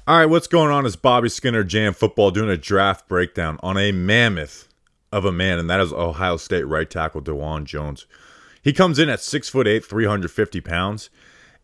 All right, what's going on? It's Bobby Skinner, Jam Football, doing a draft breakdown on a mammoth of a man, and that is Ohio State right tackle Dawand Jones. He comes in at 6'8", 350 pounds,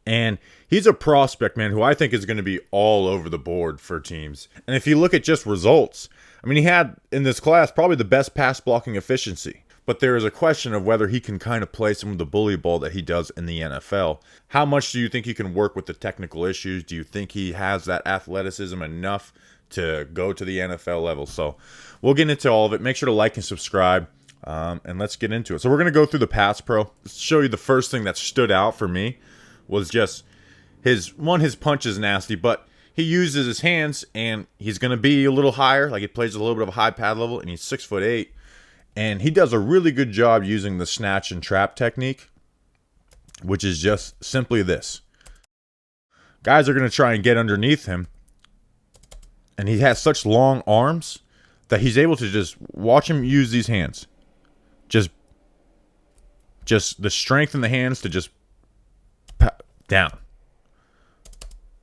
and he's a prospect, man, who I think is going to be all over the board for teams. And if you look at just results, I mean, he had in this class probably the best pass blocking efficiency. But there is a question of whether he can kind of play some of the bully ball that he does in the NFL. How much do you think he can work with the technical issues? Do you think he has that athleticism enough to go to the NFL level? So we'll get into all of it. Make sure to like and subscribe, and let's get into it. So we're going to go through the pass pro. Let's show you the first thing that stood out for me was just his punch is nasty, but he uses his hands, and he's going to be a little higher. Like he plays a little bit of a high pad level, and he's 6'8". And he does a really good job using the snatch and trap technique, which is just simply this. Guys are going to try and get underneath him, and he has such long arms that he's able to just watch him use these hands. Just the strength in the hands to just down.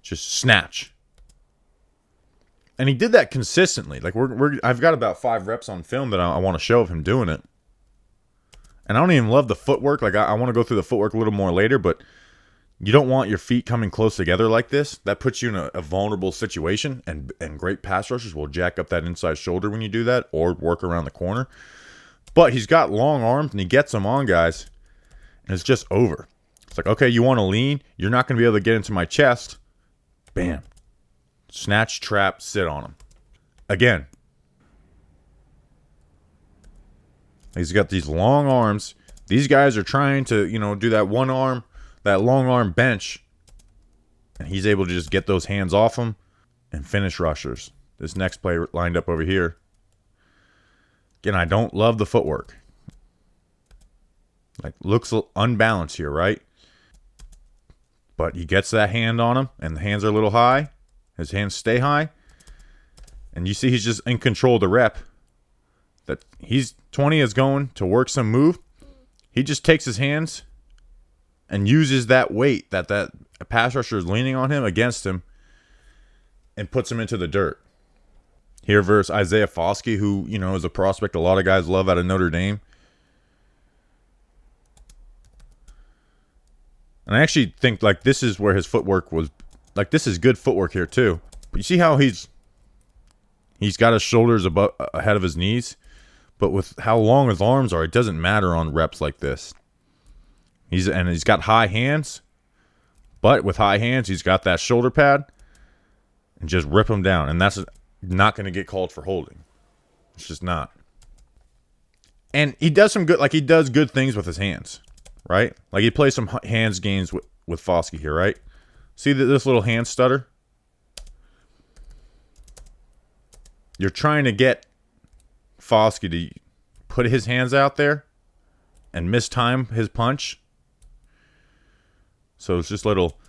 Just snatch. And he did that consistently. Like I've got about 5 reps on film that I want to show of him doing it. And I don't even love the footwork. Like I want to go through the footwork a little more later, but you don't want your feet coming close together like this. That puts you in a vulnerable situation, and great pass rushers will jack up that inside shoulder when you do that, or work around the corner. But he's got long arms, and he gets them on guys, and it's just over. It's like, okay, you want to lean? You're not going to be able to get into my chest. Bam. Snatch, trap, sit on him. Again. He's got these long arms. These guys are trying to, do that long arm bench. And he's able to just get those hands off him and finish rushers. This next play lined up over here. Again, I don't love the footwork. Like, looks unbalanced here, right? But he gets that hand on him, and the hands are a little high. His hands stay high. And you see he's just in control of the rep. That he's 20 is going to work some move. He just takes his hands and uses that weight that pass rusher is leaning on him against him and puts him into the dirt. Here versus Isaiah Foskey, who, is a prospect a lot of guys love out of Notre Dame. And I actually think this is where his footwork was. This is good footwork here too. But you see how he's got his shoulders ahead of his knees, but with how long his arms are, it doesn't matter on reps like this. He's got high hands, but with high hands, he's got that shoulder pad and just rip him down, and that's not going to get called for holding. It's just not. And he does some good, he does good things with his hands, right? Like he plays some hands games with Foskey here, right? See this little hand stutter? You're trying to get Foskey to put his hands out there and mistime his punch. So it's just little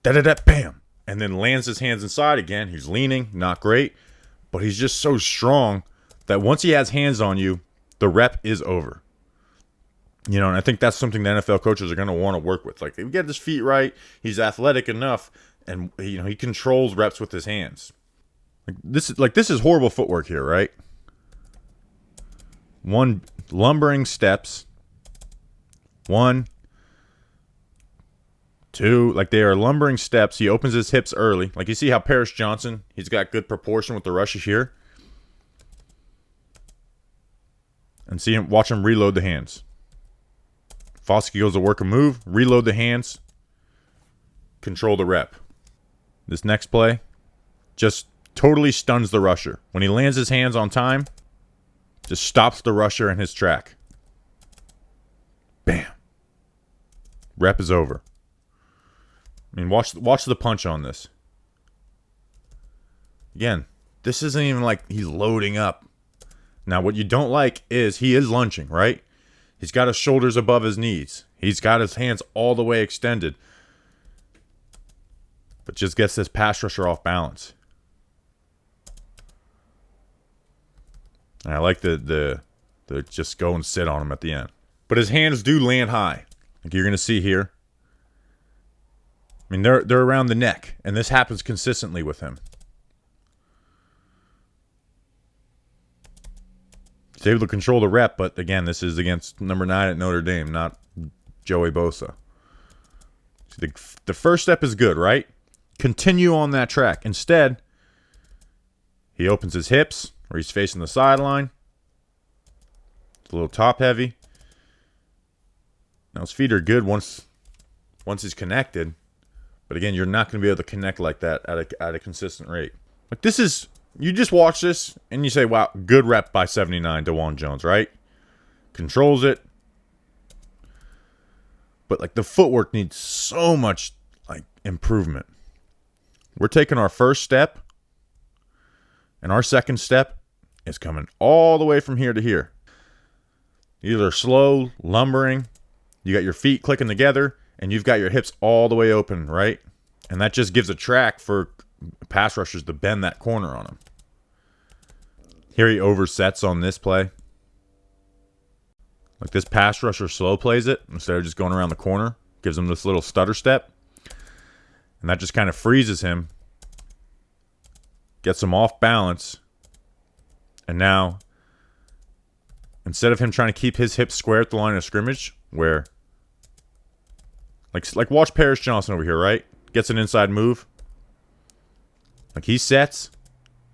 da-da-da, bam. And then lands his hands inside again. He's leaning, not great. But he's just so strong that once he has hands on you, the rep is over. And I think that's something the NFL coaches are going to want to work with. If he gets his feet right, he's athletic enough, and he controls reps with his hands. This is horrible footwork here, right? One lumbering steps. 1, 2, they are lumbering steps. He opens his hips early. You see how Paris Johnson, he's got good proportion with the rushes here. And watch him reload the hands. Foskey goes to work a move, reload the hands, control the rep. This next play just totally stuns the rusher. When he lands his hands on time, just stops the rusher in his track. Bam. Rep is over. I mean, watch the punch on this. Again, this isn't even like he's loading up. Now, what you don't like is he is lunging, right? He's got his shoulders above his knees. He's got his hands all the way extended. But just gets this pass rusher off balance. And I like the just go and sit on him at the end. But his hands do land high. Like you're going to see here. I mean, they're around the neck, and this happens consistently with him. He's able to control the rep, but again, this is against number 9 at Notre Dame, not Joey Bosa. The first step is good, right? Continue on that track. Instead, he opens his hips, or he's facing the sideline. It's a little top heavy. Now his feet are good once he's connected. But again, you're not going to be able to connect like that at a consistent rate. Like this is, you just watch this and you say, wow, good rep by 79, Dawand Jones, right? Controls it. But like the footwork needs so much like improvement. We're taking our first step, and our second step is coming all the way from here to here. Either slow, lumbering, you got your feet clicking together, and you've got your hips all the way open, right? And that just gives a track for pass rushers to bend that corner on him. Here he oversets on this play. Like this pass rusher slow plays it instead of just going around the corner. Gives him this little stutter step. And that just kind of freezes him. Gets him off balance. And now, instead of him trying to keep his hips square at the line of scrimmage, where, like watch Paris Johnson over here, right? Gets an inside move. Like he sets.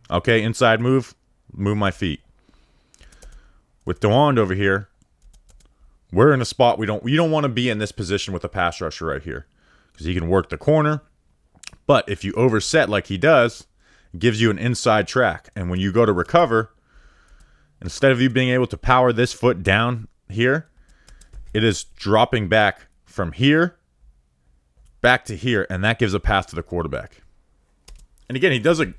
Okay, inside move. Move my feet. With Dawand over here, we're in a spot we don't want to be in this position with a pass rusher right here. Because he can work the corner. But if you overset like he does, it gives you an inside track. And when you go to recover, instead of you being able to power this foot down here, it is dropping back from here back to here, and that gives a pass to the quarterback. And again, he does a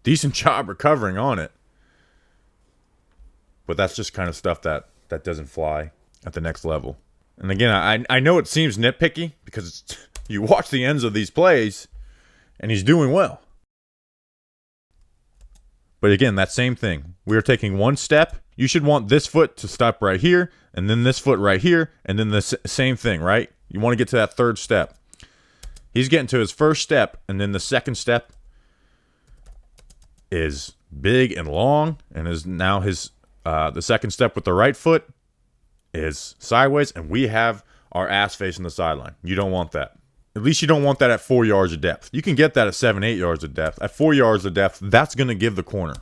decent job recovering on it. But that's just kind of stuff that doesn't fly at the next level. And again, I know it seems nitpicky because you watch the ends of these plays, and he's doing well. But again, that same thing. We're taking one step. You should want this foot to stop right here, and then this foot right here, and then the same thing, right? You want to get to that third step. He's getting to his first step, and then the second step is big and long, and is now his the second step with the right foot is sideways, and we have our ass facing the sideline. You don't want that. At least you don't want that at 4 yards of depth. You can get that at 7, 8 yards of depth. At 4 yards of depth, that's going to give the corner.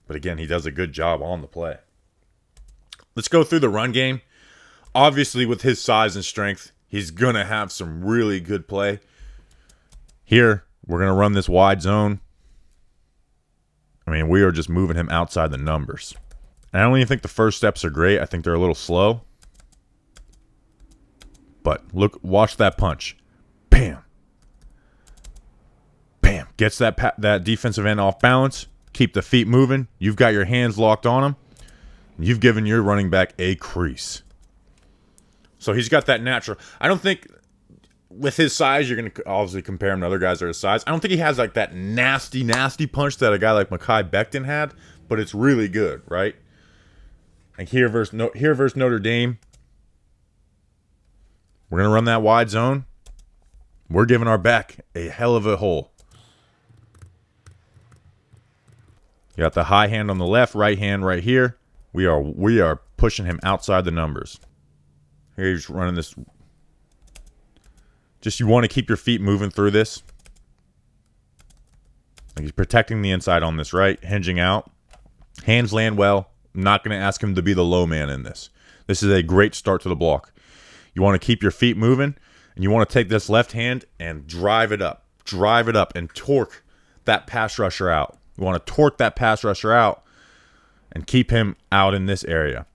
But again, he does a good job on the play. Let's go through the run game. Obviously, with his size and strength, he's going to have some really good play. Here, we're going to run this wide zone. I mean, we are just moving him outside the numbers. And I don't even think the first steps are great. I think they're a little slow. But look, watch that punch. Bam. Bam. Gets that defensive end off balance. Keep the feet moving. You've got your hands locked on him. You've given your running back a crease. So he's got that natural. I don't think with his size, you're going to obviously compare him to other guys that are his size. I don't think he has like that nasty, nasty punch that a guy like Mekhi Becton had, but it's really good, right? And here versus Notre Dame, we're going to run that wide zone. We're giving our back a hell of a hole. You got the high hand on the left, right hand right here. We are pushing him outside the numbers. Here he's running this. Just you want to keep your feet moving through this. Like he's protecting the inside on this, right? Hinging out. Hands land well. I'm not going to ask him to be the low man in this. This is a great start to the block. You want to keep your feet moving, and you want to take this left hand and drive it up. Drive it up and torque that pass rusher out. You want to torque that pass rusher out and keep him out in this area.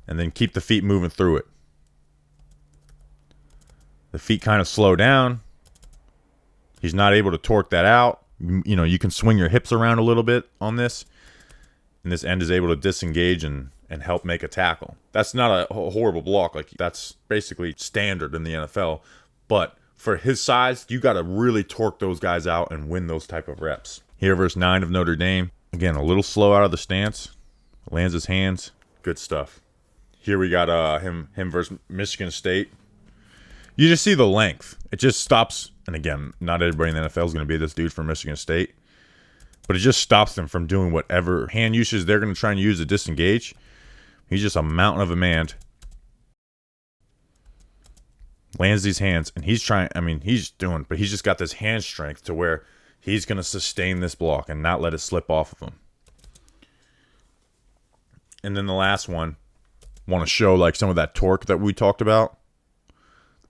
And then keep the feet moving through it. The feet kind of slow down. He's not able to torque that out. You know, you can swing your hips around a little bit on this. And this end is able to disengage and help make a tackle. That's not a horrible block. Like that's basically standard in the NFL. But for his size, you got to really torque those guys out and win those type of reps. Here versus 9 of Notre Dame. Again, a little slow out of the stance. Lands his hands. Good stuff. Here we got him versus Michigan State. You just see the length. It just stops. And again, not everybody in the NFL is going to be this dude from Michigan State. But it just stops them from doing whatever hand usage they're going to try and use to disengage. He's just a mountain of a man. Lands these hands. And he's trying. I mean, he's doing. But he's just got this hand strength to where he's going to sustain this block and not let it slip off of him. And then the last one. Want to show like some of that torque that we talked about.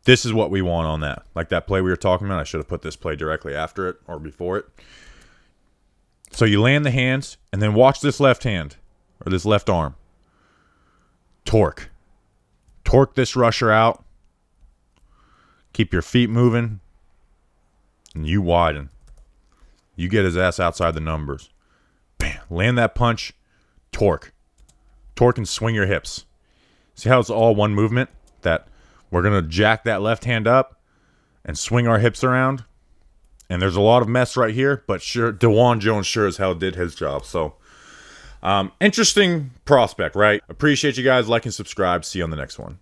This is what we want on that. Like that play we were talking about. I should have put this play directly after it or before it. So you land the hands, and then watch this left hand, or this left arm. Torque. Torque this rusher out. Keep your feet moving. And you widen. You get his ass outside the numbers. Bam. Land that punch. Torque. Torque and swing your hips. See how it's all one movement? That we're going to jack that left hand up and swing our hips around. And there's a lot of mess right here, but sure, Dawand Jones sure as hell did his job. So, interesting prospect, right? Appreciate you guys. Like and subscribe. See you on the next one.